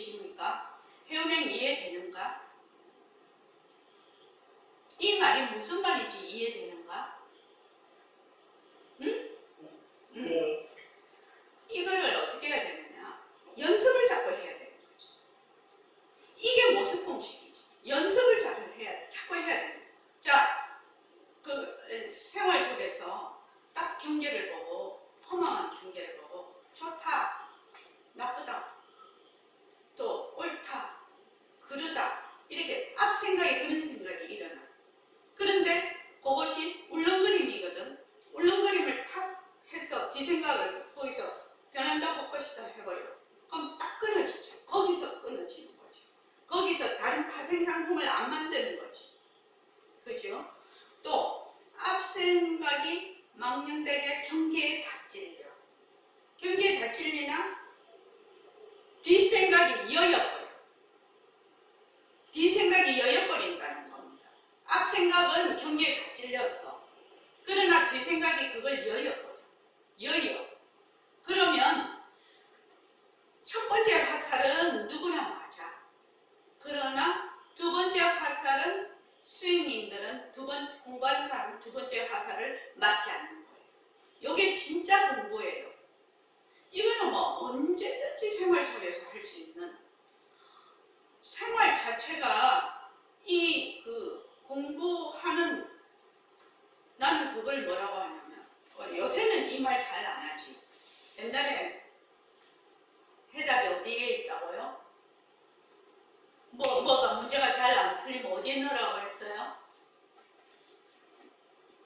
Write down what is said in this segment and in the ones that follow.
계십니까? 해운행 이해되는가? 이 말이 무슨 말인지 이해되는가? 응? 응. 이거를 어떻게 해야 되느냐? 연습을 자꾸 해야 되는 거지. 이게 모습 공식이지. 연습을 자꾸 해야 되는 거지. 자, 그 생활 속에서 딱 경계를 보고, 허망한 경계를 보고, 좋다, 나쁘다, 또 옳다, 그르다, 이렇게 앞 생각이 그런 생각이 일어나. 그런데 그것이 울렁거림이거든. 울렁거림을 탁 해서 뒤 생각을 거기서 변한다 할 것이다 해버려. 그럼 딱 끊어지죠. 거기서 끊어지는 거지. 거기서 다른 파생 상품을 안 만드는 거지. 그죠? 또 앞 생각이 망령되게 경계에 닥질려. 경계에 닥질리나 뒤 생각이 여여버려. 뒤 생각이 여여버린다는 겁니다. 앞 생각은 경계에 닥질렸어. 그러나 뒤 생각이 그걸 여여버려. 여여. 그러면 첫 번째 화살은 누구나 맞아. 그러나 두 번째 화살은 수행인들은 공부하는 사람은 두 번째 화살을 맞지 않는 거예요. 이게 진짜 공부예요. 이거는 뭐 언제든지 생활 속에서 할 수 있는 생활 자체가 이 공부하는 나는 그걸 뭐라고 하냐면 요새는 이 말 잘 안 하지. 옛날에 해답이 어디에 있다고요? 뭐가 문제가 잘 안 풀리면 어디에 넣으라고 했어요?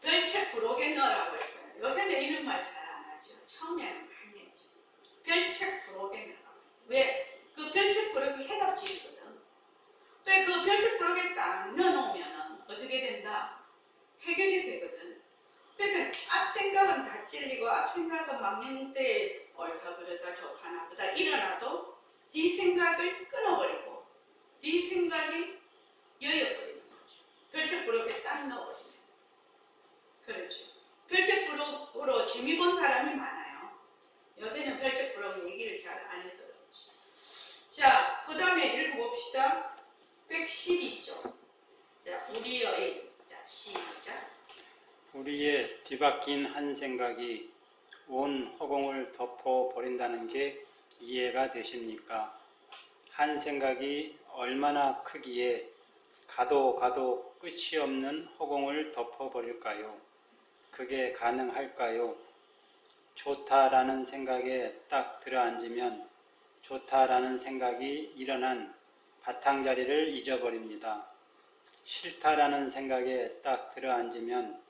별책 부록에 넣으라고 했어요. 요새는 이런 말 잘 안 하죠. 처음에는 많이 했죠. 별책 부록에 넣으라고. 왜? 그 별책 부록이 해답지거든. 왜 그 별책 부록에 딱 넣어놓으면 어떻게 된다? 해결이 되거든. 그러니까 앞 생각은 다 찔리고 앞 생각은 망령때 옳다 그러다 좋다 나쁘다 일어나도 뒤 생각을 끊어버리고 뒤 생각이 여여버리는 거죠. 별책부록에 딱 넣어버리는. 그렇죠. 별책부록으로 재미 본 사람이 많아요. 요새는 별책부록 얘기를 잘 안 해서 그렇지. 자, 그 다음에 읽어봅시다. 112쪽. 자, 우리의, 자, 시작. 우리의 뒤바뀐 한 생각이 온 허공을 덮어버린다는 게 이해가 되십니까? 한 생각이 얼마나 크기에 가도 끝이 없는 허공을 덮어버릴까요? 그게 가능할까요? 좋다라는 생각에 딱 들어앉으면 좋다라는 생각이 일어난 바탕자리를 잊어버립니다. 싫다라는 생각에 딱 들어앉으면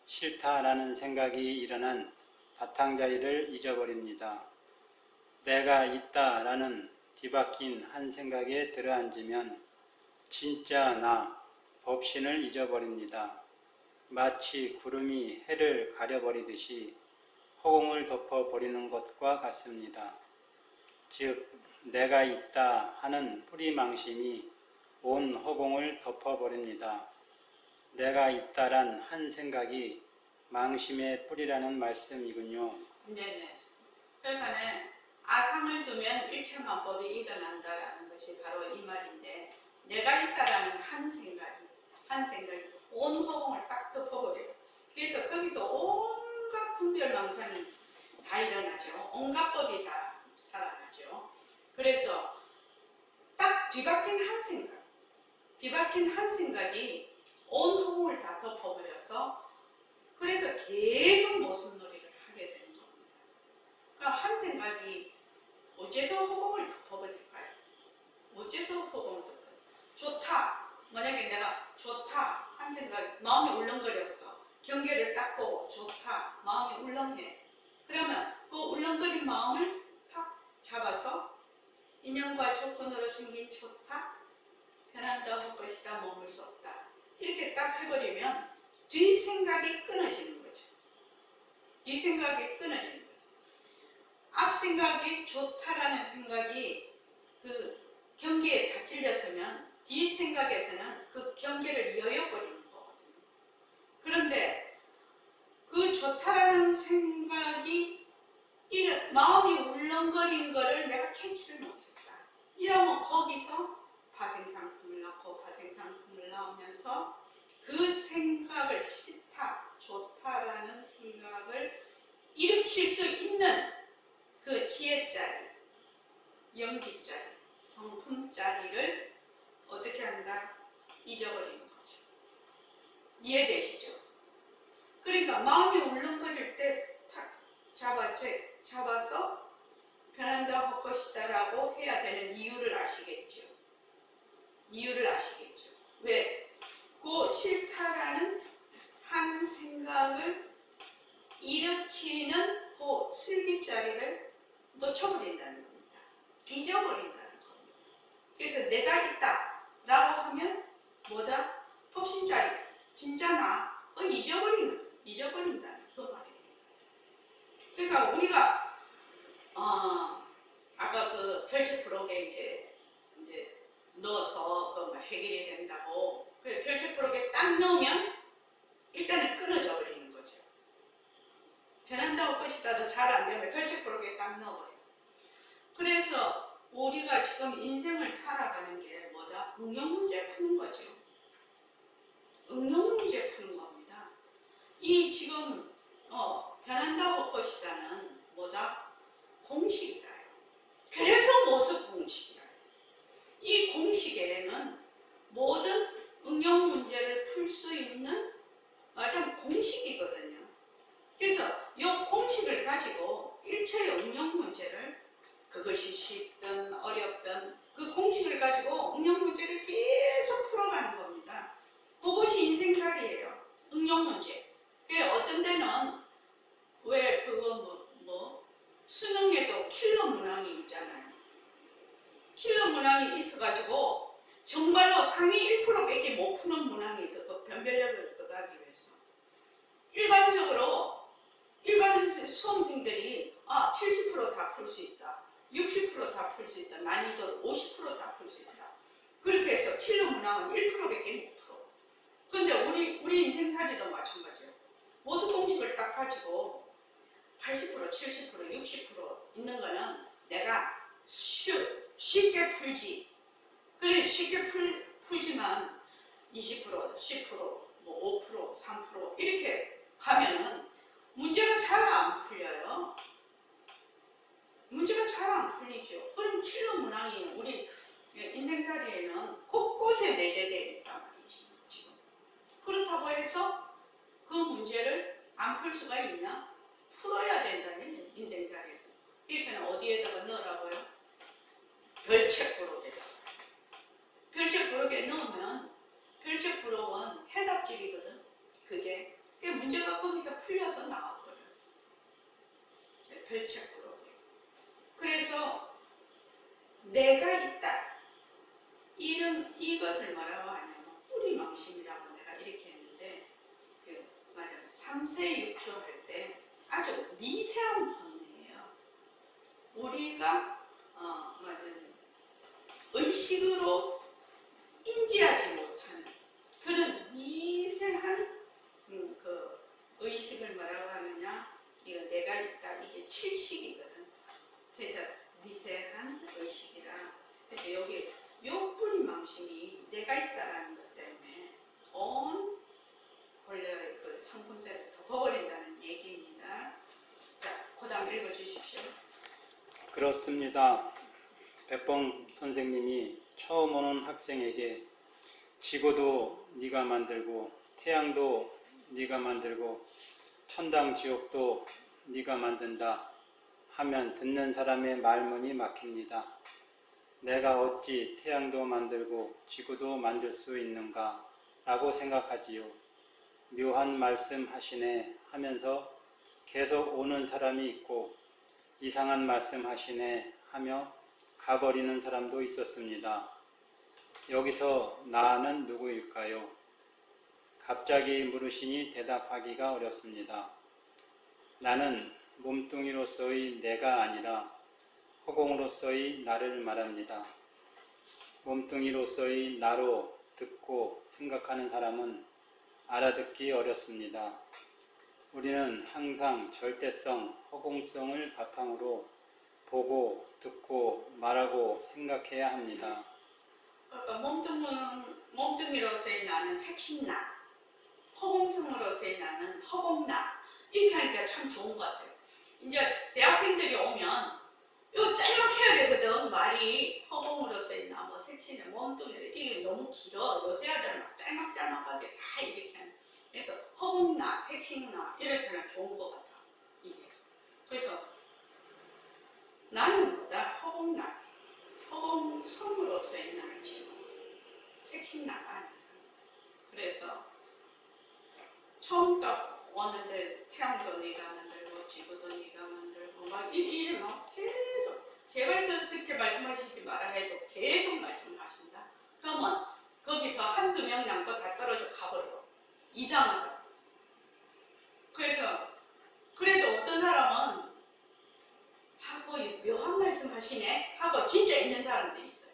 싫다라는 생각이 일어난 바탕자리를 잊어버립니다. 내가 있다라는 뒤바뀐 한 생각에 들어앉으면 진짜 나, 법신을 잊어버립니다. 마치 구름이 해를 가려버리듯이 허공을 덮어버리는 것과 같습니다. 즉, 내가 있다 하는 뿌리망심이 온 허공을 덮어버립니다. 내가 있다란 한 생각이 망심의 뿌리라는 말씀이군요. 네네. 그러니까 아상을 두면 일체만법이 일어난다라는 것이 바로 이 말인데 내가 있다라는 한 생각이 온 허공을 딱 덮어버려요. 그래서 거기서 온갖 분별망상이 다 일어나죠. 온갖 법이 다 살아나죠. 그래서 딱 뒤바뀐 한 생각이 온 허공을 다 덮어버려서 그래서 계속 모순놀이를 하게 되는 겁니다. 그러니까 한 생각이 어째서 허공을 덮어버릴까요? 어째서 허공을 덮어버릴까요? 좋다. 만약에 내가 좋다 한 생각, 마음이 울렁거렸어. 경계를 딱 보고 좋다. 마음이 울렁해. 그러면 그 울렁거린 마음을 탁 잡아서 인연과 조건으로 생긴 좋다. 변한다 할 것이다. 머물 수 없다. 이렇게 딱 해버리면 뒷생각이 끊어지는 거죠. 뒷생각이 끊어지는 거죠. 앞생각이 좋다라는 생각이 그 경계에 다 찔렸으면 뒷생각에서는 그 경계를 여여버리는 거거든요. 그런데 그 좋다라는 생각이 마음이 울렁거린 거를 내가 캐치를 못했다. 이러면 거기서 파생상품을 낳고 파생상품을 낳으면서 그 생각을 싫다, 좋다라는 생각을 일으킬 수 있는 그 지혜짜리, 영지짜리, 성품짜리를 어떻게 한다? 잊어버리는 거죠. 이해되시죠? 그러니까 마음이 울렁거릴 때 탁 잡아서 변한다 할 것이다라고 해야 되는 이유를 아시겠죠? 이유를 아시겠죠? 왜? 그 싫다라는 한 생각을 일으키는 그 슬기짜리를 놓쳐버린다는 겁니다. 잊어버린다는 겁니다. 그래서 내가 있다라고 하면 뭐다? 법신짜리, 진짜 나, 잊어버린다는 그 말입니다. 그러니까 우리가 아까 그 별책 프로그램에 이제 넣어서 그 해결이 된다고 그 별책 프로그램에 딱 넣으면 일단은 끊어져 버리는 거죠. 변한다고 것이다도 잘 안 되면 별책 프로그램에 딱 넣어버려요. 그래서 우리가 지금 인생을 살아가는 게 뭐다? 응용 문제 푸는 거죠. 응용 문제 푸는 겁니다. 이 지금 변한다고 할 것이다는 뭐다? 공식이다요. 그래서 모습 공식이다. 이 공식에는 모든 응용 문제를 풀 수 있는 공식이거든요. 그래서 이 공식을 가지고 일체의 응용 문제를 그것이 쉽든 어렵든 그 공식을 가지고 응용 문제를 계속 풀어가는 겁니다. 그것이 인생살이에요. 응용 문제. 어떤 데는 왜 그거 수능에도 킬러 문항이 있잖아요. 킬러 문항이 있어가지고 정말로 상위 1%밖에 못 푸는 문항이 있어. 그 변별력을 얻기 위해서. 일반 수험생들이 70% 다 풀 수 있다. 60% 다 풀 수 있다. 난이도 50% 다 풀 수 있다. 그렇게 해서 킬러 문항은 1%밖에 못 풀어. 그런데 우리 인생살이도 마찬가지예요. 모수 공식을 딱 가지고 80%, 70%, 60% 있는 거는 내가 쉽게 풀지. 그래 쉽게 풀지만 20%, 10%, 5%, 3% 이렇게 가면은 문제가 잘 안 풀려요. 문제가 잘 안 풀리죠. 그럼 킬러 문항이 우리 인생살이에는 곳곳에 내재되어 있단 말이지. 지금. 그렇다고 해서 그 문제를 안 풀 수가 있냐? 풀어야 된다는 인생살이에서. 이렇게는 어디에다가 넣으라고요? 별책 부록에다가. 별책 부록에 넣으면 별책 부록은 해답집이거든. 그게 문제가 거기서 풀려서 나와버려요. 별책 부록. 그래서 내가 있다. 이것을 뭐라고 하냐면 뿌리망심이라고 내가 이렇게 했는데 맞아. 3세 6초 할 때 아주 미세한 번뇌예요. 우리가 의식으로 인지하지 못하는 그런 미세한 그 의식을 뭐라고 하느냐? 이거 내가 있다. 이게 칠식이거든. 그래서 미세한 의식이라. 그래서 여기 요 뿌리망심이 내가 있다라는 것 때문에 온 원래 그 성분자를 덮어버린다는 얘기입니다. 자, 그 다음 읽어주십시오. 그렇습니다. 백봉 선생님이 처음 오는 학생에게 지구도 네가 만들고 태양도 네가 만들고 천당 지옥도 네가 만든다 하면 듣는 사람의 말문이 막힙니다. 내가 어찌 태양도 만들고 지구도 만들 수 있는가 라고 생각하지요. 묘한 말씀 하시네 하면서 계속 오는 사람이 있고 이상한 말씀 하시네 하며 가버리는 사람도 있었습니다. 여기서 나는 누구일까요? 갑자기 물으시니 대답하기가 어렵습니다. 나는 몸뚱이로서의 내가 아니라 허공으로서의 나를 말합니다. 몸뚱이로서의 나로 듣고 생각하는 사람은 알아듣기 어렵습니다. 우리는 항상 절대성, 허공성을 바탕으로 보고 듣고 말하고 생각해야 합니다. 그러니까 몸뚱이로서의 나는 색신나, 허공성으로서의 나는 허공나, 이렇게 하니까 참 좋은 것 같아요. 이제 대학생들이 오면 이거 짤막해야 되거든. 말이 허공으로서의 나, 뭐 색신나, 몸뚱이, 이게 너무 길어. 요새 아들은 막 짤막짤막하게 다 이렇게 하는. 그래서 허공나, 색신나 이렇게 하면 좋은 것 같아. 이게. 그래서 나는 뭐다? 허공나지. 허공성으로서의 나는 지금 색신나가 아니야. 그래서 처음 딱 왔는데 태양도 네가 만들고 지구도 네가 만들고 막 이래 막 계속 제발 그렇게 말씀하시지 마라 해도 계속 말씀하신다. 그러면 거기서 한두 명 남고 다 떨어져 가버려. 이상하다. 그래서 그래도 어떤 사람은 하고 묘한 말씀 하시네 하고 진짜 있는 사람도 있어요.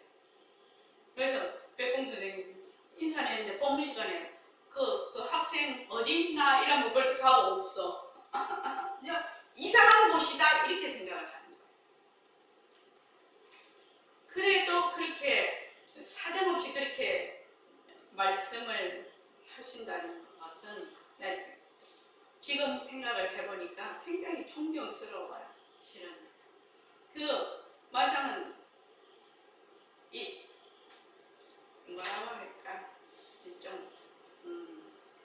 그래서 백공 선생님 인사했는데 법무 시간에 그 학생 어디 있나 이러면 벌써 가고 없어. 이상한 곳이다 이렇게 생각을 하는 거예요. 그래도 그렇게 사정없이 그렇게 말씀을 하신다는 것은 지금 생각을 해보니까 굉장히 존경스러워요. 실은 그 마장은 뭐라고 할까 좀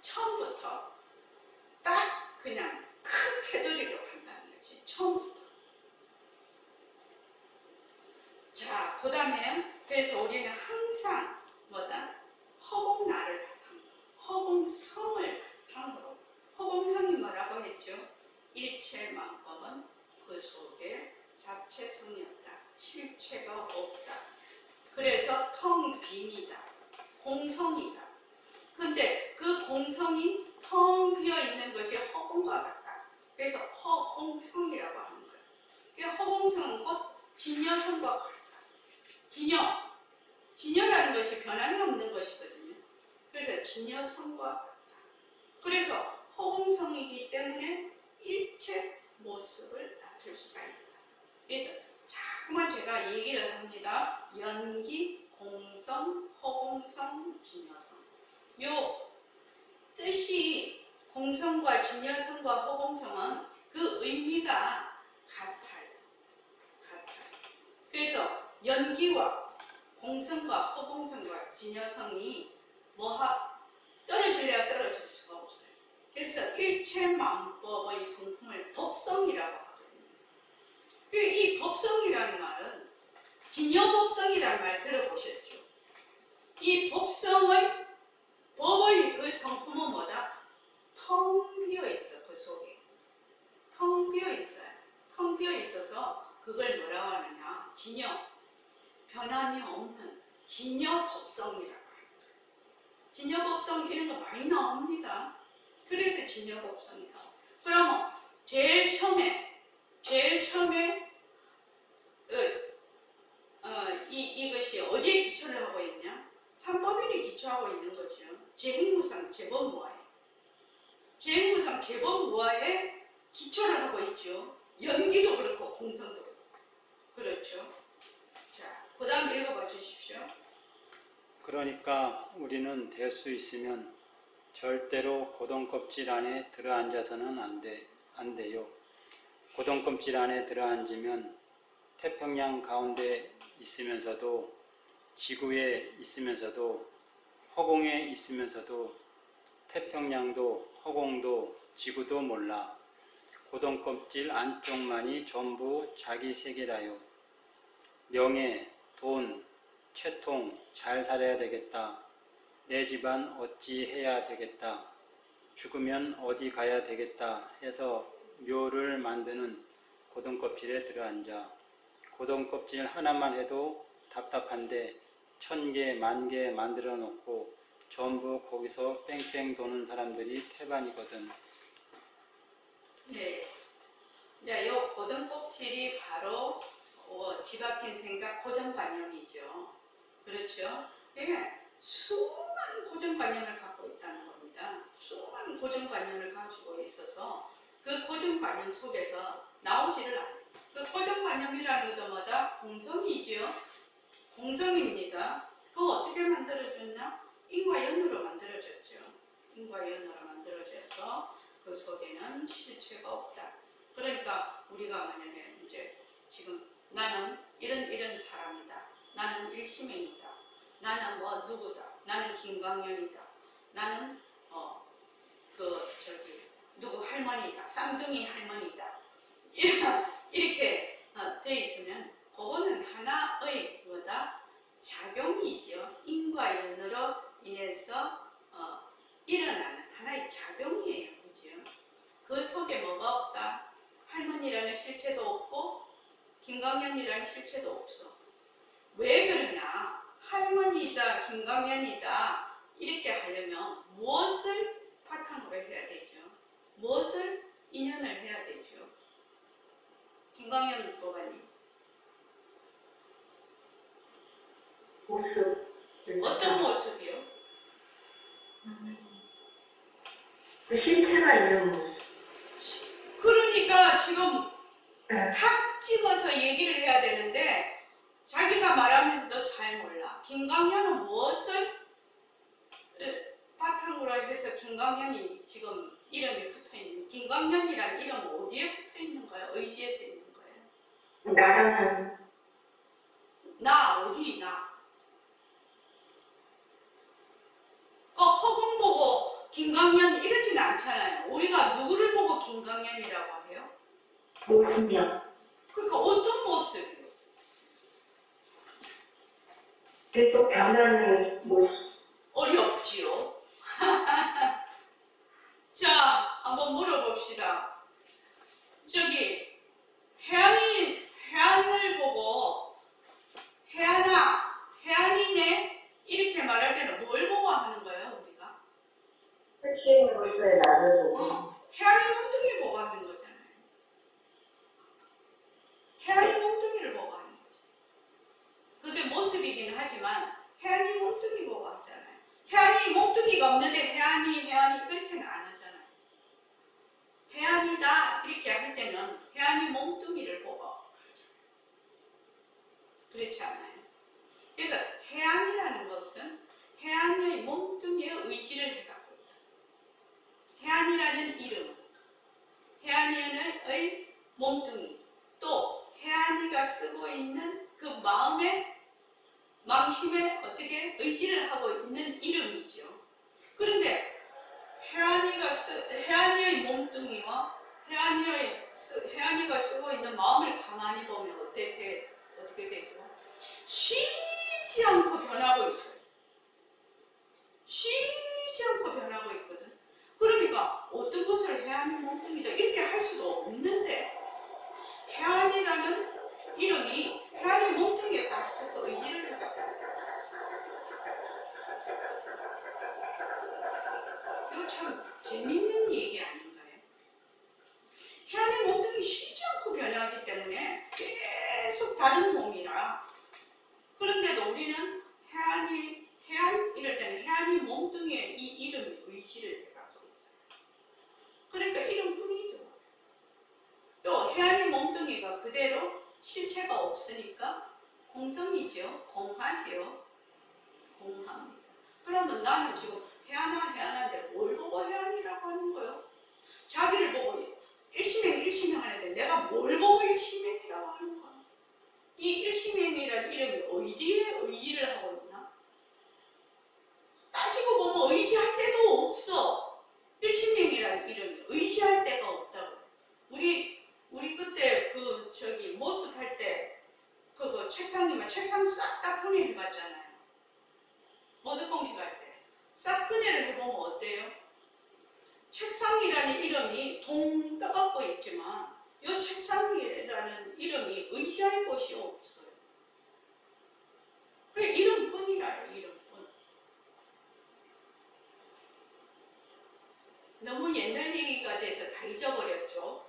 처음부터 딱 그냥 큰 테두리로 간다는 거지. 처음부터. 자, 그 다음에 그래서 우리는 항상 뭐다? 허공나를 바탕으로, 허공성을 바탕으로. 허공성이 뭐라고 했죠? 일체만법은 그 속에 자체성이 없다. 실체가 없다. 그래서 텅 빈이다. 공성이다. 근데 그 공성이 텅 비어 있는 것이 허공과 같다. 그래서 허공성이라고 하는 거예요. 그 허공성은 곧 진여성과 같다. 진여라는 것이 변함이 없는 것이거든요. 그래서 진여성과 같다. 그래서 허공성이기 때문에 일체 모습을 나타낼 수가 있다. 그래서 자꾸만 제가 얘기를 합니다. 연기, 공성, 허공성, 진여성. 요 뜻이 공성과 진여성과 허공성은 그 의미가 같아요. 그래서 연기와 공성과 허공성과 진여성이 떨어질래야 떨어질 수가 없어요. 그래서 일체만법의 성품을 법성이라고 하거든요. 이 법성이라는 말은 진여법성이라는 말 들어보셨죠? 이 법성의 법의 그 성품은 뭐다? 텅 비어 있어. 그 속에 텅 비어 있어요. 텅 비어 있어서 그걸 뭐라고 하느냐? 진여, 변함이 없는 진여법성이라고 합니다. 진여법성 이런 거 많이 나옵니다. 그래서 진여법성이라고. 그러면 제일 처음에 이것이 어디에 기초를 하고 있냐? 삼법인이 기초하고 있는 거죠. 제행무상 제법무화에. 제행무상 제법무화에 기초를 하고 있죠. 연기도 그렇고 공성도 그렇고. 그렇죠. 자, 그 다음 읽어봐 주십시오. 그러니까 우리는 될 수 있으면 절대로 고동껍질 안에 들어앉아서는 안 돼요. 고동껍질 안에 들어앉으면 태평양 가운데 있으면서도 지구에 있으면서도 허공에 있으면서도 태평양도 허공도 지구도 몰라. 고동껍질 안쪽만이 전부 자기 세계라요. 명예, 돈, 채통 잘 살아야 되겠다. 내 집안 어찌 해야 되겠다. 죽으면 어디 가야 되겠다 해서 묘를 만드는 고동껍질에 들어앉아. 고동껍질 하나만 해도 답답한데 1000개, 10,000개 만들어 놓고 전부 거기서 뺑뺑 도는 사람들이 태반이거든. 네. 자, 요 고등껍질이 바로 집 앞인 생각 고정관념이죠. 그렇죠? 예, 수많은 고정관념을 갖고 있다는 겁니다. 수많은 고정관념을 가지고 있어서 그 고정관념 속에서 나오지를 않아요. 그 고정관념이라는 것도 뭐다? 공성이지요. 공성입니다. 그거 어떻게 만들어졌나? 인과 연으로 만들어졌죠. 인과 연으로 만들어져서 그 속에는 실체가 없다. 그러니까 우리가 만약에 이제 지금 나는 이런 사람이다. 나는 일시맹이다. 나는 뭐 누구다. 나는 김광현이다. 나는 누구 할머니다. 쌍둥이 할머니다. 이렇게 돼 있으면 그거는 하나의 뭐다? 작용이지요. 인과 연으로 인해서 일어나는 하나의 작용이에요. 그죠? 그 속에 뭐가 없다? 할머니라는 실체도 없고 김광현이라는 실체도 없어. 왜 그러냐? 할머니다, 김광현이다 이렇게 하려면 무엇을 바탕으로 해야 되죠? 무엇을 인연을 해야 되죠? 김광현 도반님. 모습. 어떤 모습이요? 그 실체가 있는 모습. 그러니까 지금 네. 탁 찍어서 얘기를 해야 되는데 자기가 말하면서도 잘 몰라. 김광현은 무엇을 바탕으로 해서 김광현이 지금 이름이 붙어있는 김광현이란 이름은 어디에 붙어있는 거야? 의지에서 있는 거예요? 나라는 나 어디 나? 허공 보고 김광현 이러지는 않잖아요. 우리가 누구를 보고 김광현이라고 해요? 모습이요. 그러니까 어떤 모습이요? 계속 변하는 모습. 어렵지요. 자, 한번 물어봅시다. 저기 혜안을 보고 혜안이네 이렇게 말할 때는 뭘 보고 하는 거예요, 우리가? 흑힘으로서의 나를 보고. 혜안이 몸뚱이 보고 하는 거잖아요. 혜안이 몸뚱이를 보고 하는 거죠. 그게 모습이긴 하지만 혜안이 몸뚱이 보고 하잖아요. 혜안이 몸뚱이가 없는데 혜안이 그렇게는 안 하잖아요. 혜안이다 이렇게 할 때는 혜안이 몸뚱이를 보고 하죠. 그렇지 않아요? 그래서 혜안이라는 것은 혜안의 몸뚱이의 의지를 해갖고 있다. 혜안이라는 이름은 혜안이의 몸뚱이 또 혜안이가 쓰고 있는 그 망심에 어떻게 의지를 하고 있는 이름이죠. 그런데 혜안이의 몸뚱이와 혜안이가 쓰고 있는 마음을 가만히 보면 어떻게 되죠? 쉬지 않고 변하고 있어요. 쉬지 않고 변하고 있거든. 그러니까 어떤 것을 혜안이 몸뚱이다 이렇게 할 수도 없는데 혜안이라는 이름이 혜안이 몸뚱이에 딱 붙어 의지를 해갖고 이거 참 재밌는 얘기 아닌가요? 혜안이 몸뚱이 쉬지 않고 변하기 때문에 계속 다른 몸이라 그런데도 우리는 혜안 이럴 때는 혜안이 몸뚱이에 이 이름의 의지를 해갖고 있어요. 그러니까 이름뿐이죠. 또 혜안이 몸뚱이가 그대로 실체가 없으니까 공성이죠. 공하지요. 공합니다. 그러면 나는 지금 혜안한데 뭘 보고 혜안이라고 하는 거예요? 자기를 보고 일시맹 하는데 내가 뭘 보고 일시맹이라고 하는 거야? 이 일시맹이라는 이름이 어디에 의지를 하고 있나? 따지고 보면 의지할 데도 없어. 일시맹이라는 이름이 의지할 데가 없다고. 우리 그때 모습할 때 그거 책상 싹 다 분해해봤잖아요. 모습 공식할 때 싹 분해를 해보면 어때요? 책상이라는 이름이 동 떠갖고 있지만 이 책상이라는 이름이 의지할 곳이 없어요. 그 이름뿐이라요. 이름뿐. 너무 옛날 얘기가 돼서 다 잊어버렸죠.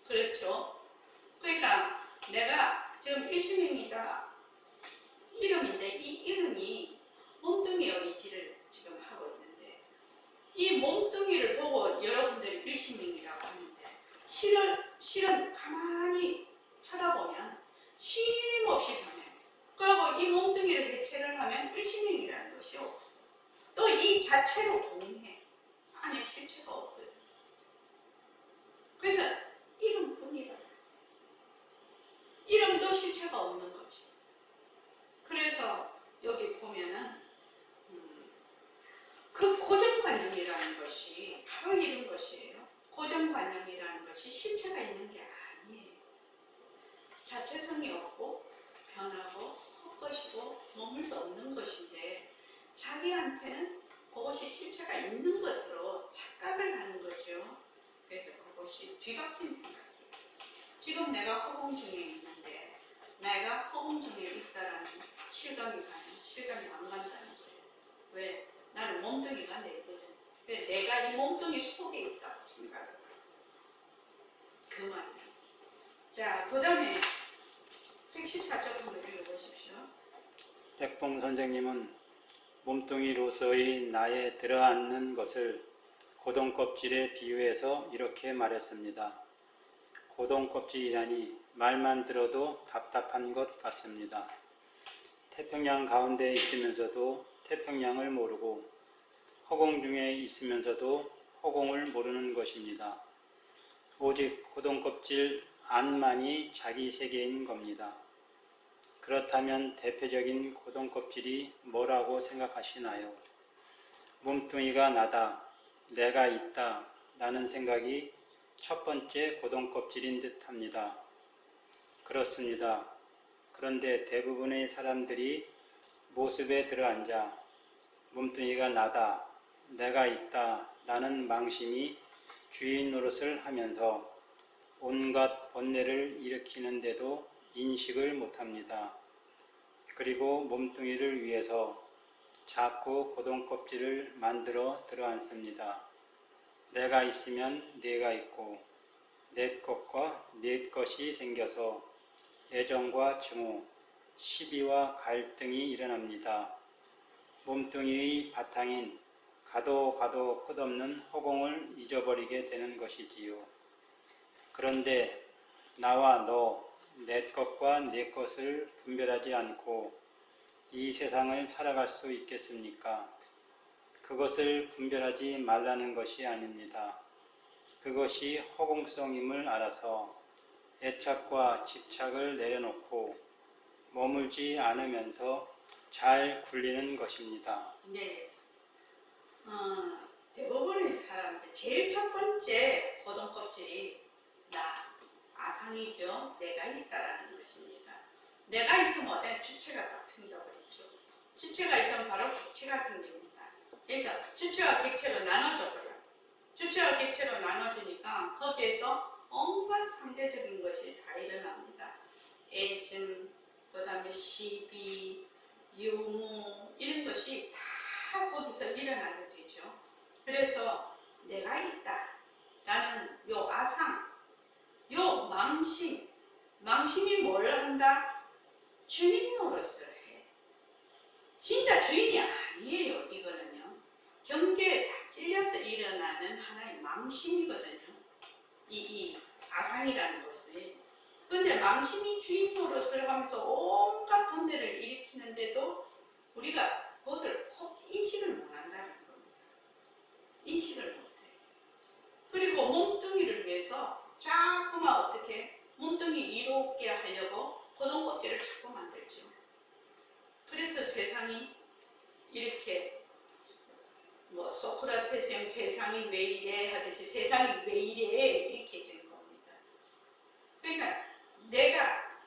그렇죠? 그러니까 내가 지금 일시맹이다 이름인데 이 이름이 몸뚱이의 의지를 지금 하고 있는데 이 몸뚱이를 보고 여러분들이 일시맹이라고 하는데 실은 가만히 쳐다보면 쉼없이 변해. 그리고 이 몸뚱이를 해체를 하면 일신행이라는 것이 없어. 또 이 자체로 동해. 안에 실체가 없거든. 그래서 이름뿐이라. 이름도 실체가 없는 거지. 그래서 여기 보면은 그 고정관념이라는 것이 바로 이런 것이에요. 고정관념이라는 것이 실체가 있는 게 아니에요. 자체성이 없고 변하고 헛것이고 머물 수 없는 것인데 자기한테는 그것이 실체가 있는 것으로 착각을 하는 거죠. 그래서 그것이 뒤바뀐 생각이에요. 지금 내가 허공 중에 있는데 내가 허공 중에 있다라는 실감이 가는, 실감이 안 간다는 거예요. 왜? 나는 몸뚱이가 내거든. 왜? 내가 이 몸뚱이 속에 있다고 생각을 해요. 그 말이에요. 자, 그 다음에 114쪽을 읽어보십시오. 백봉 선생님은 몸뚱이로서의 나에 들어앉는 것을 고동껍질에 비유해서 이렇게 말했습니다. 고동껍질이라니 말만 들어도 답답한 것 같습니다. 태평양 가운데 있으면서도 태평양을 모르고 허공 중에 있으면서도 허공을 모르는 것입니다. 오직 고동껍질 안만이 자기 세계인 겁니다. 그렇다면 대표적인 고동껍질이 뭐라고 생각하시나요? 몸뚱이가 나다, 내가 있다 라는 생각이 첫 번째 고동껍질인 듯 합니다. 그렇습니다. 그런데 대부분의 사람들이 모습에 들어앉아 몸뚱이가 나다, 내가 있다 라는 망심이 주인 노릇을 하면서 온갖 번뇌를 일으키는데도 인식을 못합니다. 그리고 몸뚱이를 위해서 자꾸 고동껍질을 만들어 들어앉습니다. 내가 있으면 네가 있고 내 것과 네 것이 생겨서 애정과 증오, 시비와 갈등이 일어납니다. 몸뚱이의 바탕인 가도 끝없는 허공을 잊어버리게 되는 것이지요. 그런데 나와 너, 내 것과 내 것을 분별하지 않고 이 세상을 살아갈 수 있겠습니까? 그것을 분별하지 말라는 것이 아닙니다. 그것이 허공성임을 알아서 애착과 집착을 내려놓고 머물지 않으면서 잘 굴리는 것입니다. 네. 대부분의 사람들 제일 첫 번째 고동껍질이 나, 아상이죠. 내가 있다라는 것입니다. 내가 있으면 어떤 주체가 딱 생겨버리죠. 주체가 있으면 바로 객체가 생깁니다. 그래서 주체와 객체로 나눠져 버려요. 주체와 객체로 나눠지니까 거기에서 온갖 상대적인 것이 다 일어납니다. 애증, 그 다음에 시비, 유무 이런 것이 다 거기서 일어나게 되죠. 그래서 내가 있다라는 요 아상, 요 망심이 뭘 한다? 주인 노릇을 해. 진짜 주인이 아니에요. 이거는요. 경계에 다 찔려서 일어나는 하나의 망심이거든요. 이 아상이라는 것이. 근데 망심이 주인 노릇을 하면서 온갖 번뇌를 일으키는데도 우리가 그것을 인식을 못한다는 겁니다. 인식을 못해. 그리고 몸뚱이를 위해서 자꾸만 어떻게 몸뚱이 이롭게 하려고 고동껍질을 자꾸 만들죠. 그래서 세상이 이렇게 소크라테스형 세상이 왜 이래 하듯이 세상이 왜 이래 이렇게 된 겁니다. 그러니까 내가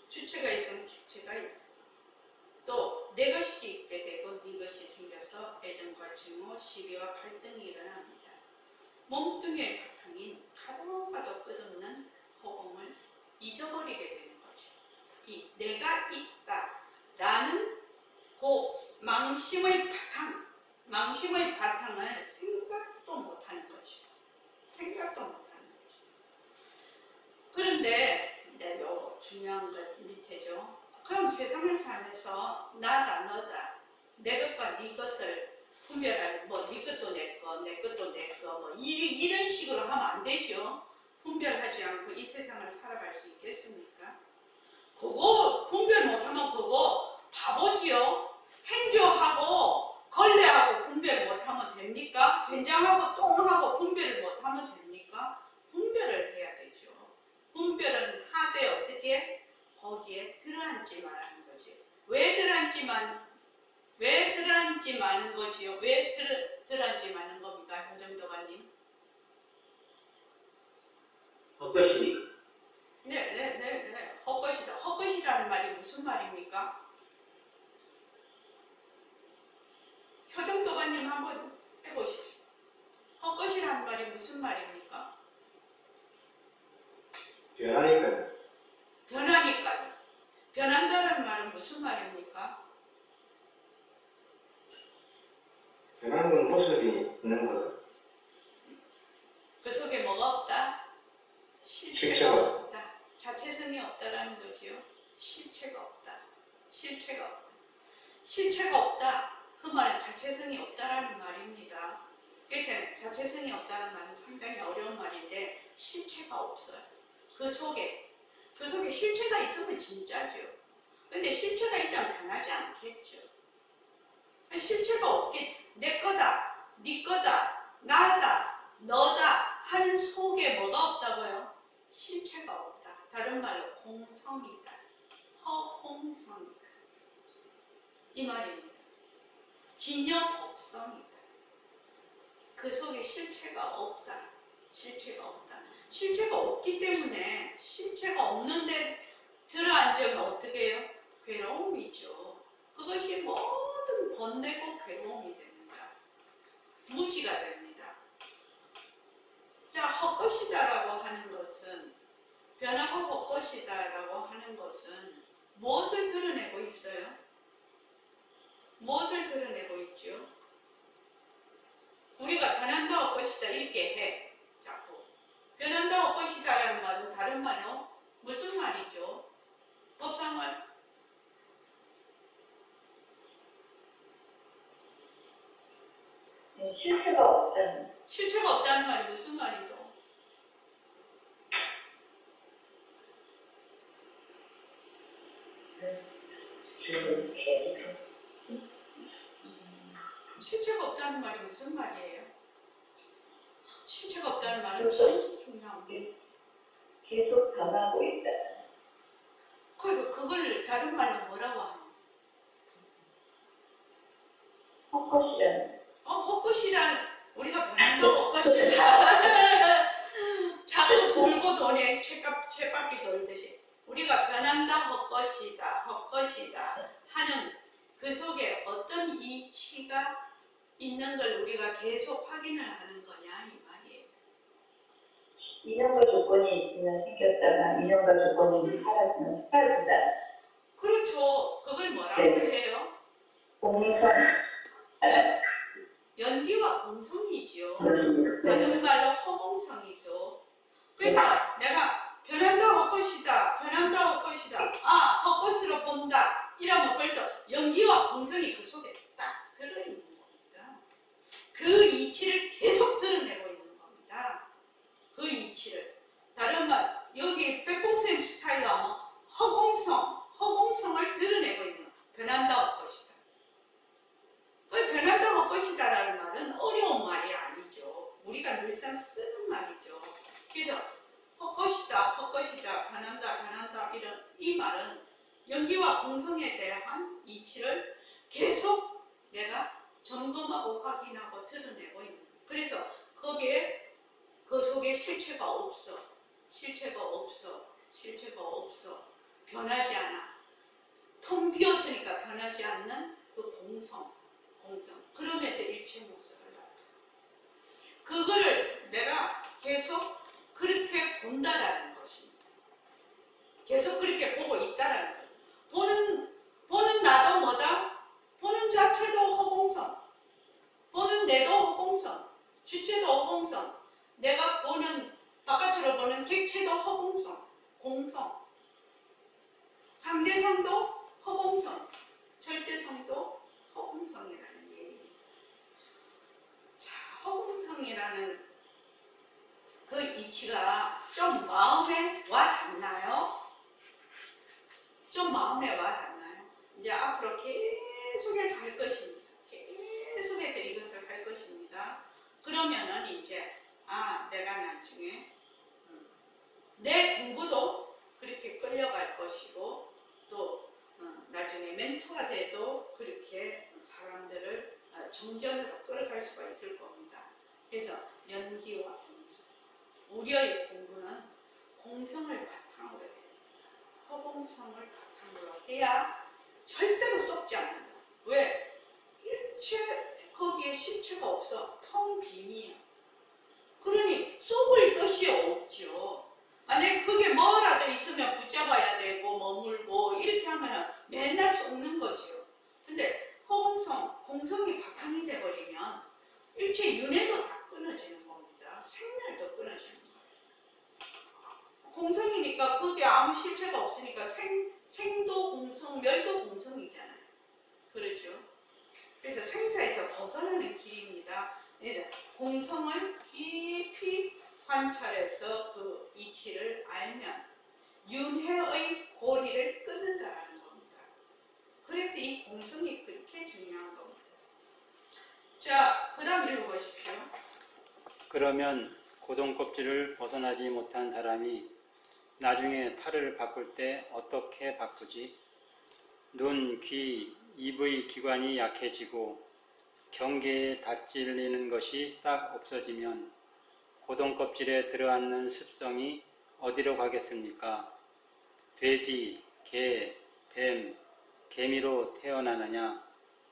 주체가 있으면 객체가 있어. 또 내 것이 있게 되고 네 것이 생겨서 애정과 증오, 시비와 갈등이 일어납니다. 몸뚱이의 바탕인 가도 끝없는 허공을 잊어버리게 되는 거죠. 이 내가 있다라는 그 망심의 바탕을 생각도 못하는 거죠. 생각도 못하는 거죠. 그런데 이제 요 중요한 것 밑에죠. 그럼 세상을 살면서 나다 너다 내 것과 네 것을 분별하는 네 것도 내 거, 내 것도 내 거 이런 식으로 하면 안 되죠. 분별하지 않고 이 세상을 살아갈 수 있겠습니까? 그거 분별 못하면 그거 바보지요. 행주하고 걸레하고 분별 못하면 됩니까? 된장하고 똥하고 분별을 못하면 됩니까? 분별을 해야 되죠. 분별은 하되 어떻게? 거기에 들어앉지 말라는 거지. 왜 들어앉지 마는 거지요? 왜 들어앉지 마는 겁니까? 현정도관님? 헛것이니까. 네. 헛것이다. 헛것이라는 말이 무슨 말입니까? 효정도관님 한번 해보십시오. 헛것이라는 말이 무슨 말입니까? 변하니까요. 변하니까요. 변한다는 말은 무슨 말입니까? 변하는 건 모습이 있는 거죠. 그 속에 뭐가 없다? 실체가 실체가 없다. 자체성이 없다라는 거지요. 실체가 없다. 실체가 없다. 그 말은 자체성이 없다라는 말입니다. 그러니까 자체성이 없다는 말은 상당히 어려운 말인데 실체가 없어요. 그 속에 실체가 있으면 진짜죠. 근데 실체가 있다면 변하지 않겠죠. 실체가 없게 내 거다, 네 거다, 나다, 너다 하는 속에 뭐가 없다고요? 실체가 없다. 다른 말로 공성이다. 허공성이다. 이 말입니다. 진여법성이다. 그 속에 실체가 없다. 실체가 없기 때문에 실체가 없는데 들어앉으면 어떻게 해요? 괴로움이죠. 그것이 모든 번뇌고 괴로움이 됩니다. 무지가 됩니다. 자, 헛것이다라고 하는 것은 변하고 헛것이다라고 하는 것은 무엇을 드러내고 있어요? 무엇을 드러내고 있죠? 우리가 변한다 헛것이다 이렇게 해. 자꾸 변한다 헛것이다라는 말은 다른 말로 무슨 말이죠? 법상을 실체가 없다는. 실체가 없다는 말이 무슨 말이죠? 실체가 없다는 말이 무슨 말이에요? 실체가 없다는 말은 진짜 중요합니다. 계속 변하고 있다. 그리고 그걸 다른 말로 뭐라고 하는? 헛것이라는. 헛것이란 우리가 변한다고 헛것이다. 자꾸 돌고 도네 쳇바퀴 돌듯이 우리가 변한다 헛것이다 하는 그 속에 어떤 이치가 있는 걸 우리가 계속 확인을 하는 거냐 이 말이에요. 인연과 조건이 있으면 생겼다가 인연과 조건이 사라지면 사라진다. 그렇죠. 그걸 뭐라고 네. 해요? 공성. 연기와 공성이지요. 다른 말로 허공성이죠. 그래서 내가 변한다 헛것이다. 헛것으로 본다. 이러면 벌써 연기와 공성이 그 속에 딱 들어있는 겁니다. 그 이치를 계속 드러내고 있는 겁니다. 그 이치를. 다른 말, 여기 백봉쌤 스타일로 하면 허공성을 드러내고 있는 거예요. 변한다 헛것이다. 변한다 헛것이다라는 말은 어려운 말이 아니죠. 우리가 늘상 쓰는 말이죠. 그래서 헛것이다, 변한다 이런 이 말은 연기와 공성에 대한 이치를 계속 내가 점검하고 확인하고 드러내고 있는 거예요. 그래서 거기에 그 속에 실체가 없어. 변하지 않아. 텅 비었으니까 변하지 않는 그 공성. 그러면서 일체 모습을 나타내. 그거를 내가 계속 그렇게 본다라는 것입니다. 계속 그렇게 보고 있다라는 거예요. 보는 나도 뭐다? 보는 자체도 허공성. 보는 내도 허공성. 주체도 허공성. 내가 바깥으로 보는 객체도 허공성. 공성. 상대성도 허공성. 절대성도 허공성이라는 얘기입니다. 자, 허공성이라는 그 그 이치가 좀 마음에 와 닿나요? 좀 마음에 와 닿나요? 이제 앞으로 계속해서 할 것입니다. 계속해서 이것을 할 것입니다. 그러면은 이제 내가 나중에 내 공부도 그렇게 끌려갈 것이고 또 나중에 멘토가 돼도 그렇게 사람들을 정전으로 끌어갈 수가 있을 겁니다. 그래서 연기와 공성, 우리의 공부는 공성을 바탕으로 해야 됩니다. 허공성을 바탕으로 해야 절대로 썩지 않는다. 왜? 일체 거기에 실체가 없어. 텅 빈이야. 그러니 썩을 것이 없죠. 만약에 그게 뭐라도 있으면 붙잡아야 되고 머물고 이렇게 하면 맨날 썩는 거죠. 근데 허공성, 공성이 바탕이 돼버리면 일체 윤회도 다 끊어지는 겁니다. 생멸도 끊어지는 거예요. 공성이니까 그게 아무 실체가 없으니까 생도 공성, 멸도 공성이잖아요. 그렇죠? 그래서 생사에서 벗어나는 길입니다. 공성을 깊이 관찰해서 그 이치를 알면 윤회의 고리를 끊는다라는 겁니다. 그래서 이 공성이 그렇게 중요한 겁니다. 자, 그 다음 읽어보십시오. 그러면 고동껍질을 벗어나지 못한 사람이 나중에 탈을 바꿀 때 어떻게 바꾸지? 눈, 귀, 입의 기관이 약해지고 경계에 닿질리는 것이 싹 없어지면 고동껍질에 들어앉는 습성이 어디로 가겠습니까? 돼지, 개, 뱀, 개미로 태어나느냐?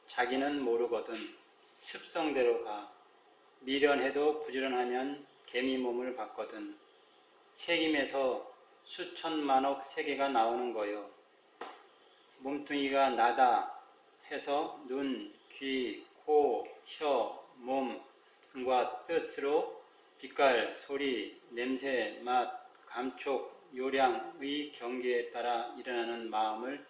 자기는 모르거든. 습성대로 가. 미련해도 부지런하면 개미 몸을 받거든. 새김에서 수천만억 세계가 나오는 거요. 몸뚱이가 나다 해서 눈, 귀, 코, 혀, 몸과 뜻으로 빛깔, 소리, 냄새, 맛, 감촉, 요량의 경계에 따라 일어나는 마음을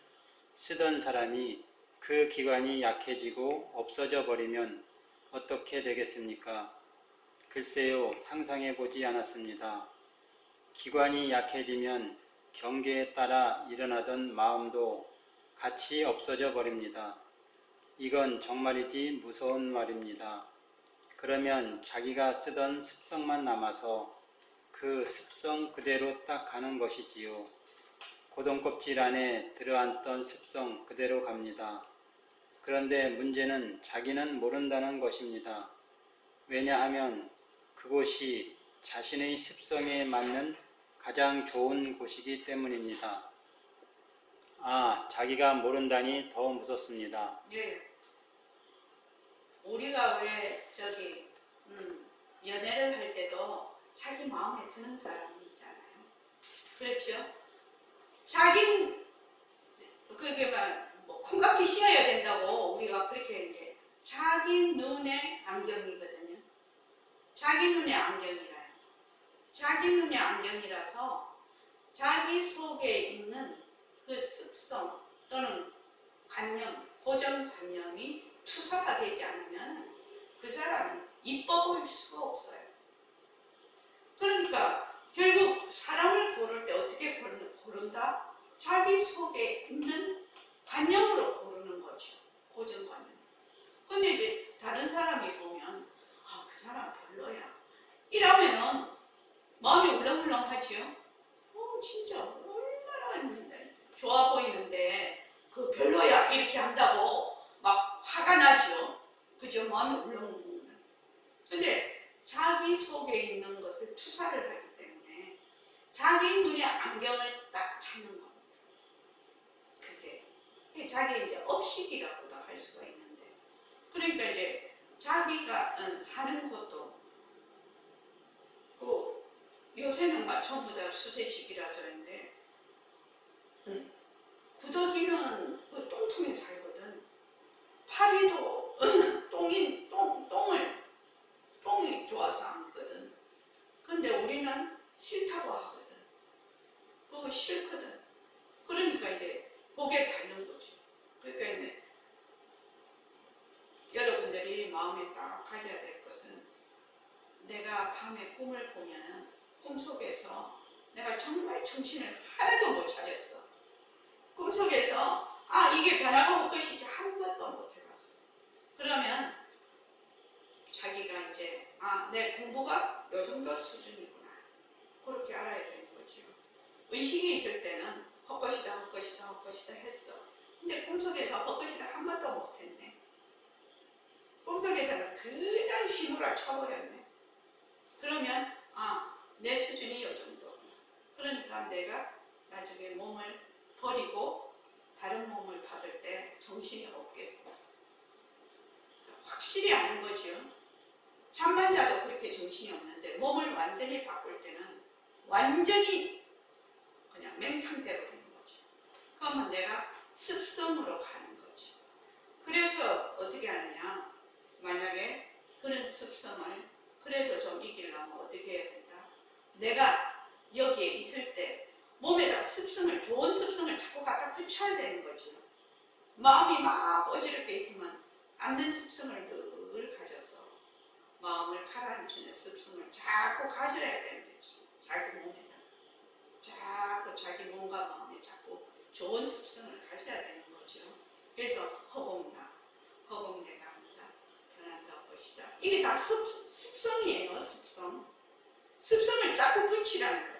쓰던 사람이 그 기관이 약해지고 없어져 버리면 어떻게 되겠습니까? 글쎄요, 상상해 보지 않았습니다. 기관이 약해지면 경계에 따라 일어나던 마음도 같이 없어져 버립니다. 이건 정말이지 무서운 말입니다. 그러면 자기가 쓰던 습성만 남아서 그 습성 그대로 딱 가는 것이지요. 고동껍질 안에 들어앉던 습성 그대로 갑니다. 그런데 문제는 자기는 모른다는 것입니다. 왜냐하면 그곳이 자신의 습성에 맞는 가장 좋은 곳이기 때문입니다. 자기가 모른다니 더 무섭습니다. 예. 우리가 왜 연애를 할 때도 자기 마음에 드는 사람이 있잖아요. 그렇죠? 그게 뭐 콩깍지 씌워야 된다고 우리가 그렇게 이제 자기 눈에 안경이거든요. 자기 눈에 안경이라요. 자기 눈에 안경이라서 자기 속에 있는 그 습성 또는 관념, 고정관념이 투사가 되지 않으면 그 사람은 이뻐 보일 수가 없어요. 그러니까 결국 사람을 고를 때 어떻게 고른다? 자기 속에 있는 관념으로 고르는 거죠. 고정관념. 근데 이제 다른 사람이 보면 그 사람 별로야. 이러면은 마음이 울렁울렁하지요. 진짜 얼마나 좋아 보이는데 그 별로야 이렇게 한다고 막 화가 나죠. 그죠? 마음이 울렁울렁. 근데 자기 속에 있는 것을 투사를 하기 때문에 자기 눈에 안경을 딱 찾는 겁니다. 그게 자기 이제 업식이라고도 할 수가 있는데, 그러니까 이제 자기가 사는 것도 요새는 막 전부 다 수세식이라서 하는데 구더기는 그 똥통에 살거든. 파리도 똥이 좋아서 앉거든. 근데 우리는 싫다고 하거든. 그거 싫거든. 그러니까 이제 그게 다른 거지. 그러니까 이제 여러분들이 마음에 딱 가져야 될 것은 내가 밤에 꿈을 꾸면은 꿈속에서 내가 정말 정신을 하나도 못 차렸어. 꿈속에서 이게 변화가 올 것이지 한 번도 못 해봤어. 그러면 자기가 이제 내 공부가 요 정도 수준이구나. 그렇게 알아야 되는 거죠. 의식이 있을 때는 헛것이다 헛것이다 헛것이다 했어. 근데 꿈속에서 헛것이다 한 번도 못 했네. 꿈속에서는 그냥 힘으로 쳐버렸네. 그러면 내 수준이 요 정도구나. 그러니까 내가 나중에 몸을 버리고 다른 몸을 받을 때 정신이 없겠고. 확실히 아는 거죠. 잠만 자도 그렇게 정신이 없는데 몸을 완전히 바꿀 때는 완전히 그냥 맹탕대로 되는 거죠. 그러면 내가 습성으로 가는 거지. 그래서 어떻게 하느냐. 만약에 그런 습성을 그래도 좀 이기려면 어떻게 해야 된다. 내가 여기에 있을 때 몸에다가 습성을, 좋은 습성을 자꾸 갖다 붙여야 되는 거죠. 마음이 막 어지럽게 있으면 앉는 습성을 늘 가져서 마음을 가라앉히는 습성을 자꾸 가져야 되는 거지. 자기 몸에다. 자꾸 자기 몸과 마음에 자꾸 좋은 습성을 가져야 되는 거죠. 그래서 허공나, 허공내가 합니다. 변한다고 것이다. 이게 다 습성이에요. 습성. 습성을 자꾸 붙이라는 거예요.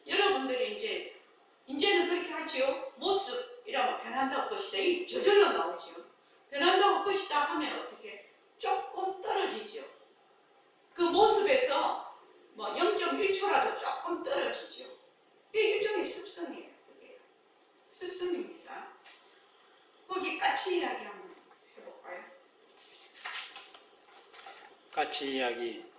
여러분들이 이제는 그렇게 하지요. 모습 이라면 변한다고 것이다. 이 저절로 나오죠. 변한다고 것이다 하면 어떻게 조금 떨어지죠. 그 모습에서 뭐 0.1초라도 조금 떨어지죠. 이게 일종의 습성이에요. 그게 습성입니다. 거기 까치 이야기 한번 해볼까요? 까치 이야기.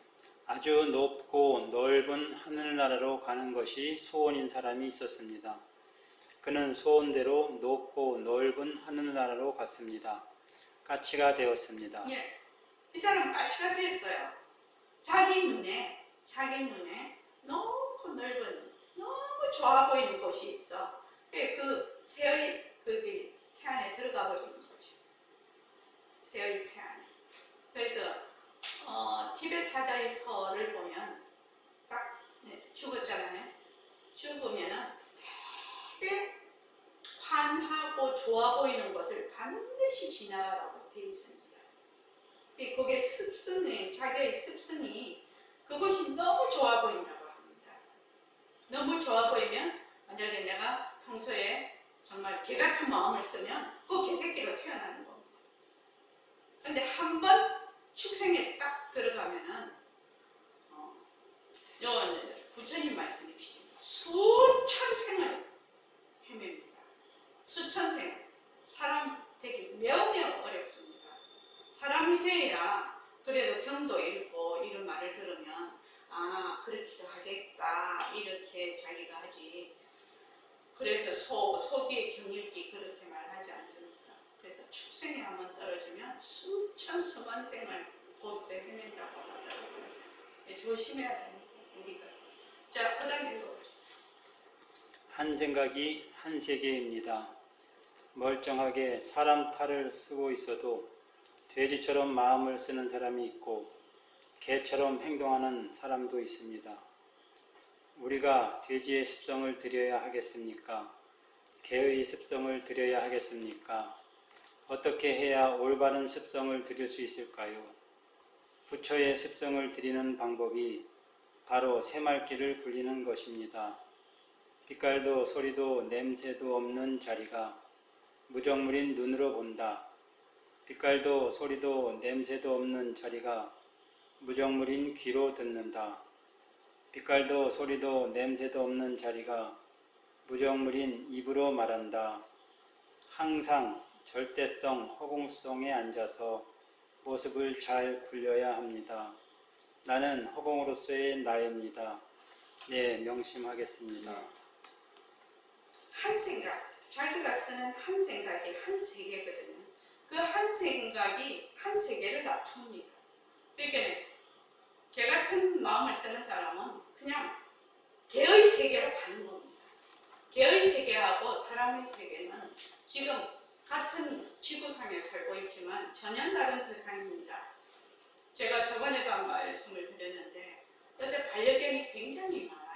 아주 높고 넓은 하늘나라로 가는 것이 소원인 사람이 있었습니다. 그는 소원대로 높고 넓은 하늘나라로 갔습니다. 까치가 되었습니다. 예, 이 사람은 까치가 됐어요. 자기 눈에 너무 넓은, 너무 좋아 보이는 곳이 있어. 그 새의 그 태안에 들어가 버리는 거죠. 새의 태안에. 그래서 티벳 사자의 서를 보면 딱 죽었잖아요. 죽으면은 되게 환하고 좋아 보이는 것을 반드시 지나가라고 되어 있습니다. 그게 습성이, 자기의 습성이 그것이 너무 좋아 보인다고 합니다. 너무 좋아 보이면 만약에 내가 평소에 정말 개 같은 마음을 쓰면 그 개새끼로 태어나는 겁니다. 그런데 한번 축생에 딱 들어가면은 부처님 말씀이시죠. 수천 생을 헤맵니다. 수천 생. 사람 되기 매우 어렵습니다. 사람이 돼야 그래도 경도 읽고 이런 말을 들으면 그렇기도 하겠다 이렇게 자기가 하지. 그래서 소기의 경읽기 그렇게 말하지 않습니까? 그래서 축생에 한번 떨어지면 수천 수만 생을 거기서 헤맨다고 하더라고요. 조심해야 됩니다. 우리가. 자, 그 다음에 읽어보죠. 한 생각이 한 세계입니다. 멀쩡하게 사람 탈을 쓰고 있어도 돼지처럼 마음을 쓰는 사람이 있고 개처럼 행동하는 사람도 있습니다. 우리가 돼지의 습성을 들여야 하겠습니까? 개의 습성을 들여야 하겠습니까? 어떻게 해야 올바른 습성을 들일 수 있을까요? 부처의 습성을 들이는 방법이 바로 새말귀를 굴리는 것입니다. 빛깔도 소리도 냄새도 없는 자리가 무정물인 눈으로 본다. 빛깔도 소리도 냄새도 없는 자리가 무정물인 귀로 듣는다. 빛깔도 소리도 냄새도 없는 자리가 무정물인 입으로 말한다. 항상 절대성, 허공성에 앉아서 모습을 잘 굴려야 합니다. 나는 허공으로서의 나입니다. 네, 명심하겠습니다. 한 생각, 자기가 쓰는 한 생각이 한 세계거든요. 그 한 생각이 한 세계를 낮춥니다. 그러니까 개 같은 마음을 쓰는 사람은 그냥 개의 세계로 가는 겁니다. 개의 세계하고 사람의 세계는 지금 같은 지구상에 살고 있지만 전혀 다른 세상입니다. 제가 저번에도 한 말씀을 드렸는데 요새 반려견이 굉장히 많아요.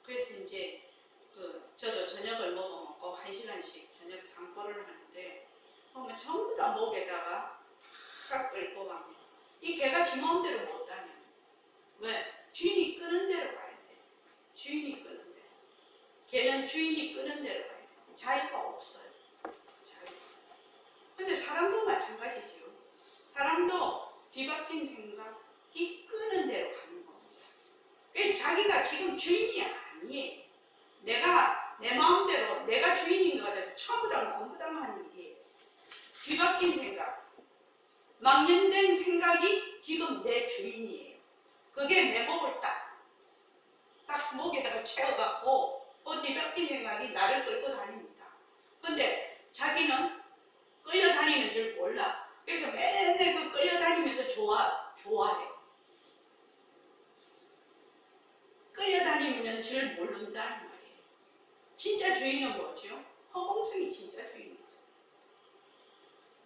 그래서 이제 저도 저녁을 먹고 1시간씩 저녁 산보를 하는데 보면 전부 다 목에다가 탁 끌고 갑니다. 이 개가 지 마음대로 못 다녀. 왜? 주인이 끄는 대로 가야 돼. 주인이 끄는 대로. 개는 주인이 끄는 대로 가야 돼. 자유가 없어요. 자유가. 근데 사람도 마찬가지죠. 사람도 뒤바뀐 생각이 끄는 대로 가는 겁니다. 그러니까 자기가 지금 주인이 아니에요. 내가 내 마음대로 내가 주인인 것 같아서 전부 다 너무당한 일이에요. 뒤바뀐 생각, 망연된 생각이 지금 내 주인이에요. 그게 내 목을 딱 목에다가 채워갖고 뒤바뀐 생각이 나를 끌고 다닙니다. 근데 자기는 끌려다니는 줄 몰라. 그래서 맨날 그 끌려다니면서 좋아해. 끌려다니면 줄 모른다는 말이에요. 진짜 주인은 뭐죠? 허공성이 진짜 주인이죠.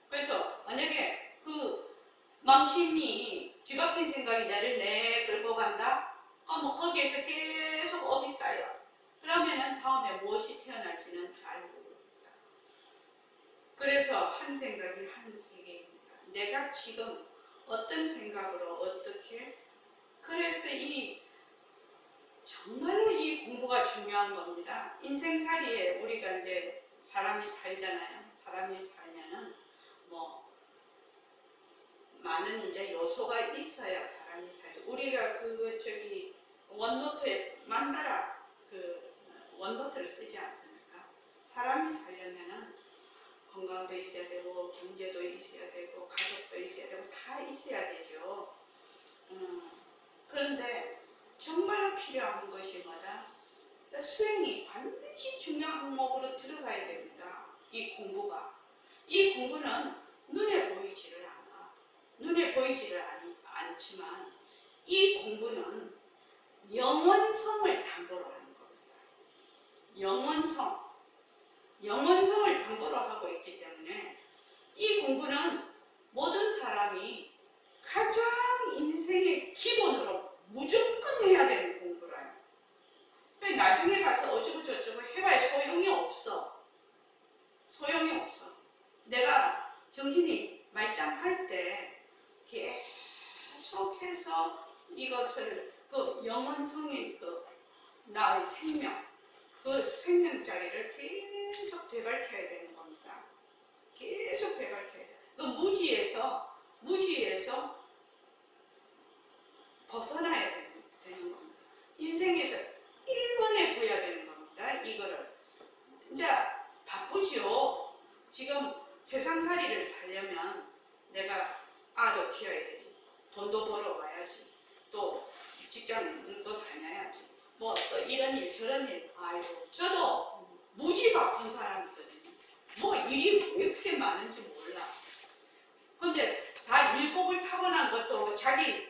그래서 만약에 그 망심이 뒤바뀐 생각이 나를 끌고 간다? 거기에서 계속 업이 쌓여. 그러면은 다음에 무엇이 태어날지는 잘 모릅니다. 그래서 한 생각이 한 세계입니다. 내가 지금 어떤 생각으로 어떻게 그래서 정말로 이 공부가 중요한 겁니다. 인생살이에 우리가 이제 사람이 살잖아요. 사람이 살면은 많은 이제 요소가 있어야 사람이 살죠. 우리가 원노트에 만다라 원노트를 쓰지 않습니까? 사람이 살려면은 건강도 있어야 되고 경제도 있어야 되고 가족도 있어야 되고 다 있어야 되죠. 그런데 정말 필요한 것이 뭐다? 수행이 반드시 중요한 항목으로 들어가야 됩니다. 이 공부는 눈에 보이지를 않아. 눈에 보이지를 않지만 이 공부는 영원성을 담보로 하는 겁니다. 영원성을 담보로 하고 있기 때문에 이 공부는 모든 사람이 가장 인생의 기본으로 무조건 해야 되는 공부라요. 나중에 가서 어쩌고 저쩌고 해봐야 소용이 없어. 내가 정신이 말짱할 때 계속해서 이것을 영원성인 나의 생명, 그 생명자리를 계속 되밟혀야 되는 겁니다. 계속 되밟혀야 돼. 무지에서 벗어나야 되는 겁니다. 인생에서 1번에 둬야 되는 겁니다. 이거를. 이제 바쁘지요. 지금 세상살이를 살려면 내가 아도 키워야 되지. 돈도 벌어와야지. 또 직장도 다녀야지. 또 이런 일 저런 일. 아이고 저도 무지 바쁜 사람이거든요. 일이 왜 이렇게 많은지 몰라. 근데 다 일복을 타고난 것도 자기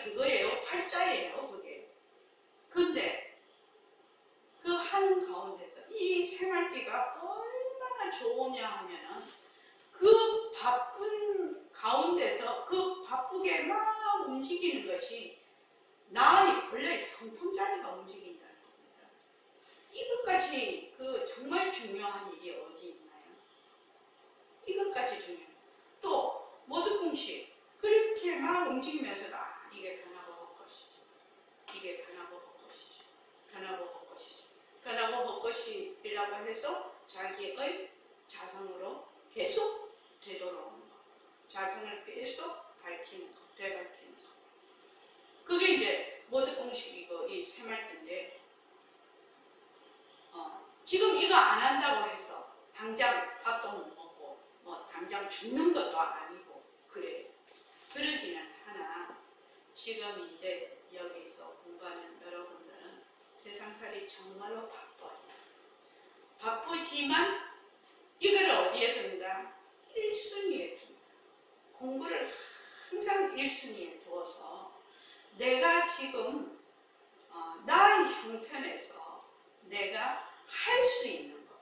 그거예요. 팔자예요. 그게. 근데 그 하는 가운데서 이 생활비가 얼마나 좋으냐 하면은 그 바쁜 가운데서 그 바쁘게 막 움직이는 것이 나의 본래의 성품자리가 움직인다는 겁니다. 이것까지 정말 중요한 일이 어디 있나요? 이것까지 중요해요. 또 모습공식 그렇게 막 움직이면서도 이게 변하고 헛것이지. 이게 변하고 헛것이지. 변하고 헛것이지. 변하고 헛것이라고 해서 자기의 자성으로 계속 되돌아오는 것. 자성을 계속 밝히는 것, 되밝히는 것. 그게 이제 모습공식이고 이 새말인데 지금 이거 안 한다고 해서 당장 밥도 못 먹고 당장 죽는 것도 아니고 그래요. 그러지는 않아. 지금 이제 여기서 공부하는 여러분들은 세상살이 정말로 바빠요. 바쁘지만 이걸 어디에 둔다? 1순위에 둔다. 공부를 항상 1순위에 두어서 내가 지금 나의 형편에서 내가 할 수 있는 것,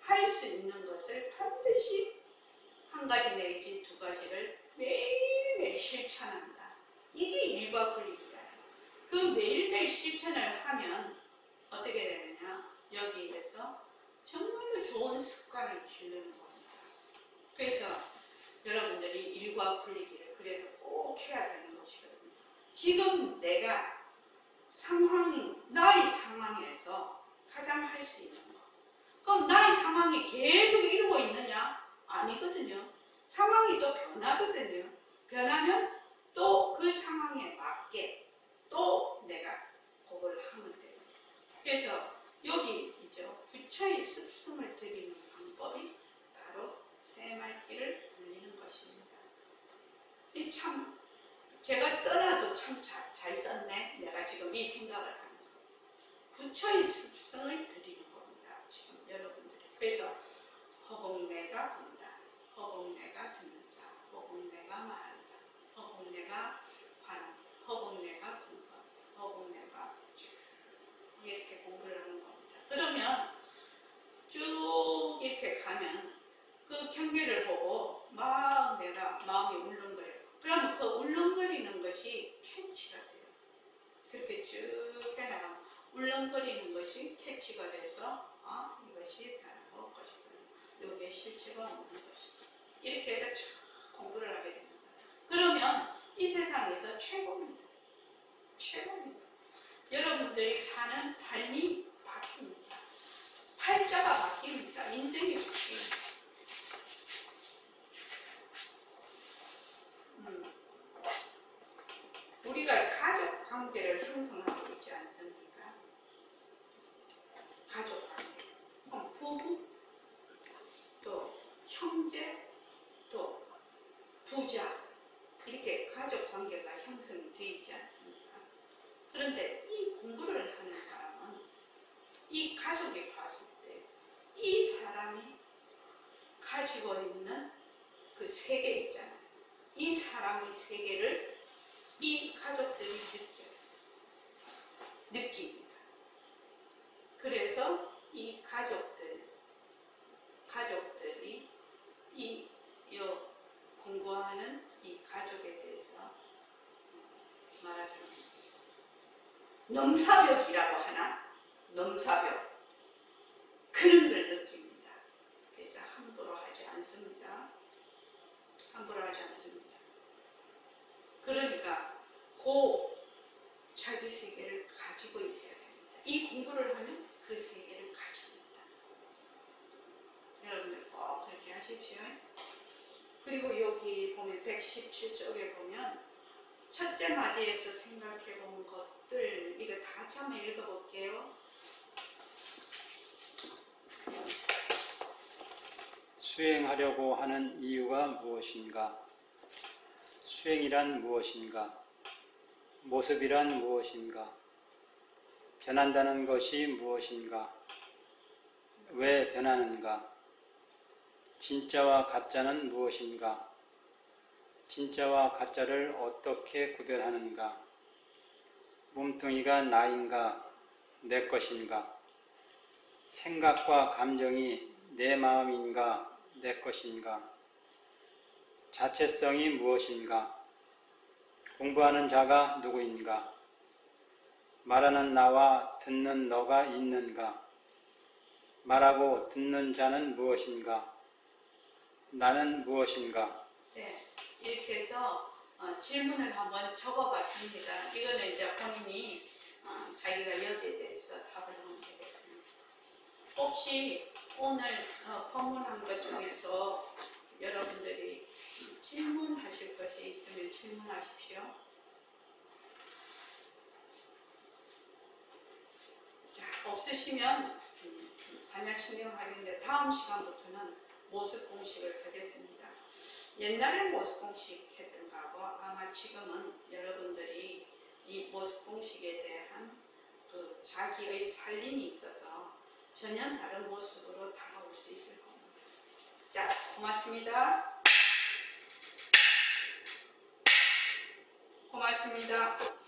할 수 있는 것을 반드시 한 가지 내지 두 가지를 매일매일 실천한다. 이게 일과 분리기라요. 그 매일매일 실천을 하면 어떻게 되느냐? 여기에서 정말로 좋은 습관을 기르는 겁니다. 그래서 여러분들이 일과 분리기를 그래서 꼭 해야 되는 것이거든요. 지금 내가 나의 상황에서 가장 할 수 있는 것. 그럼 나의 상황이 계속 이루고 있느냐? 아니거든요. 상황이 또 변하거든요. 변하면 또 그 상황에 맞게 또 내가 그걸 하면 돼요. 그래서 여기 있죠. 부처의 습성을 들이는 방법이 바로 새말기를 돌리는 것입니다. 이 참 제가 써놔도 참 잘 썼네. 내가 지금 이 생각을 하는 거. 부처의 습성을 들이는 겁니다. 지금 여러분들이. 그래서 허공내가 본다. 허공내가 듣는다. 허공내가 말한다. 허공내가 반한다. 허공내가 공부한다. 허공내가 이렇게 공부를 하는 겁니다. 그러면 쭉 이렇게 가면 그 경계를 보고 막 내가 마음이 울렁거려요. 그러면 그 울렁거리는 것이 캐치가 돼요. 그렇게 쭉 해나가면 울렁거리는 것이 캐치가 돼서 이것이 변하고 것이구나. 이게 실체가 없는 것이다. 이렇게 해서 쭉 공부를 하게 됩니다. 그러면 이 세상에서 최고입니다. 최고입니다. 여러분들이 사는 삶이 바뀝니다. 팔자가 바뀝니다. 인생이 바뀝니다. 우리가 가족 관계를 형성하고 있지 않습니까? 가족 관계. 부부, 또 형제, 또 부자. 이렇게 가족 관계가 형성이 되어 있지 않습니까? 그런데 이 공부를 하는 사람은 이 가족이 봤을 때 이 사람이 가지고 있는 그 세계 있잖아요. 이 사람의 세계를 이 가족들이 느낍니다. 그래서 이 가족들이 공부하는 이 가족에 대해서 말하자면 넘사벽이라고 하나? 넘사벽. 그런 걸 느낍니다. 그래서 함부로 하지 않습니다. 함부로 하지 않습니다. 그러니까 자기 세계를 가지고 있어야 됩니다. 이 공부를 하면 그 세계를 가집니다. 여러분들 꼭 그렇게 하십시오. 그리고 여기 보면 117쪽에 보면 첫째 마디에서 생각해 본 것들 이거 다 한번 읽어볼게요. 수행하려고 하는 이유가 무엇인가? 수행이란 무엇인가? 모습이란 무엇인가? 변한다는 것이 무엇인가? 왜 변하는가? 진짜와 가짜는 무엇인가? 진짜와 가짜를 어떻게 구별하는가? 몸뚱이가 나인가? 내 것인가? 생각과 감정이 내 마음인가? 내 것인가? 자체성이 무엇인가? 공부하는 자가 누구인가? 말하는 나와 듣는 너가 있는가? 말하고 듣는 자는 무엇인가? 나는 무엇인가? 네, 이렇게 해서 질문을 한번 적어봤습니다. 이거는 이제 본인이 자기가 여기에 대해서 답을 하면 되겠습니다. 혹시 오늘 법문한 것 중에서 여러분들이 질문하실 것이 있으면 질문하십시오. 자, 없으시면 반야신경하겠는데 다음 시간부터는 모습 공식을 하겠습니다. 옛날에 모습 공식 했던 거하고 아마 지금은 여러분들이 이 모습 공식에 대한 그 자기의 살림이 있어서 전혀 다른 모습으로 다가올 수 있을 겁니다. 자, 고맙습니다. 고맙습니다.